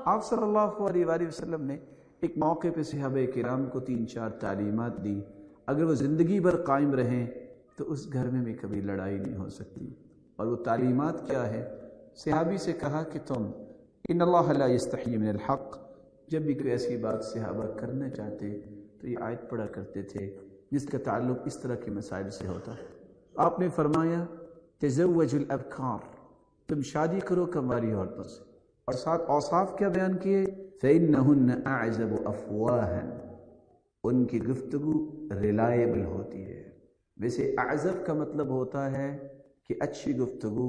आप सल्लल्लाहु अलैहि वसल्लम ने एक मौके पे सहाबा किराम को 3-4 तालीमात दी, अगर वो ज़िंदगी भर कायम रहें तो उस घर में भी कभी लड़ाई नहीं हो सकती। और वो तालीमात क्या है? सहाबी से कहा कि तुम इन्नल्लाह ला यस्तही मिनल हक़, जब भी कोई ऐसी बात सहाबा करना चाहते तो ये आयत पढ़ा करते थे जिसका ताल्लुक़ इस तरह के मसाइल से होता है। आपने फरमाया तज़व्वजुल अबकार, तुम शादी करो कमवारी औरतों से, और साथ औसाफ क्या बयान किए? फ़इन्नहुन्न अअज़बु अफ़वाहन, उनकी गुफ्तगू रिलायबल होती है। वैसे अअज़ब का मतलब होता है कि अच्छी गुफ्तगू,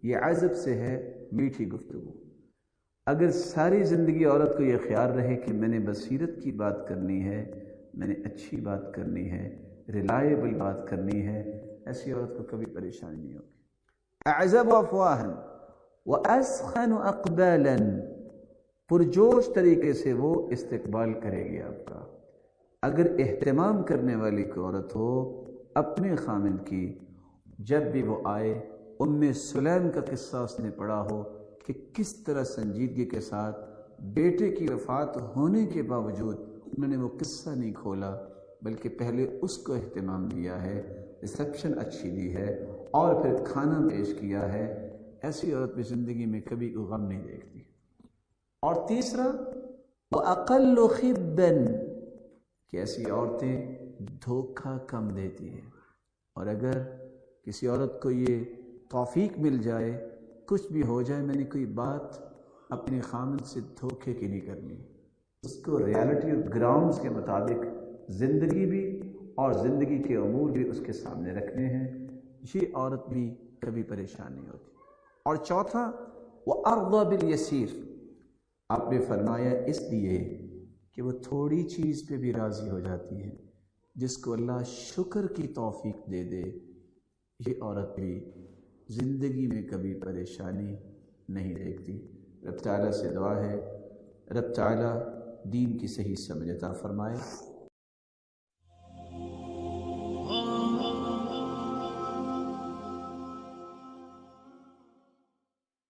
ये अज़ब से है मीठी गुफ्तगू। अगर सारी ज़िंदगी औरत को ये ख्याल रहे कि मैंने बसीरत की बात करनी है, मैंने अच्छी बात करनी है, रिलायबल बात करनी है, ऐसी औरत को कभी परेशानी नहीं होगी। अअज़ब अफ़वाहन व अस्खन अक़बालन, पुरजोश तरीके से वो इस्तकबाल करेगी आपका। अगर एहतमाम करने वाली कोई औरत हो अपने खामिद की, जब भी वो आए, उम्मे सुलैम का किस्सा उसने पढ़ा हो कि किस तरह संजीदगी के साथ बेटे की वफ़ात होने के बावजूद उन्होंने वो किस्सा नहीं खोला, बल्कि पहले उसको एहतमाम दिया है, रिसेप्शन अच्छी दी है और फिर खाना पेश किया है। ऐसी औरत भी ज़िंदगी में कभी गम नहीं देखती। और तीसरा व अक़ल्लु ख़िब्बन, कि ऐसी औरतें धोखा कम देती हैं। और अगर किसी औरत को ये तौफीक मिल जाए, कुछ भी हो जाए, मैंने कोई बात अपने खामिद से धोखे की नहीं करनी, उसको रियलिटी और ग्राउंड्स के मुताबिक ज़िंदगी भी और ज़िंदगी के अमूर भी उसके सामने रखने हैं, ये औरत भी कभी परेशान नहीं होती। और चौथा वो अर्ज़ा बिल यसीर, आपने फरमाया इसलिए कि वो थोड़ी चीज़ पे भी राज़ी हो जाती है, जिसको अल्लाह शुक्र की तौफीक दे दे, ये औरत भी ज़िंदगी में कभी परेशानी नहीं देखती। रब ताला से दुआ है, रब ताला दीन की सही समझ अता फरमाए।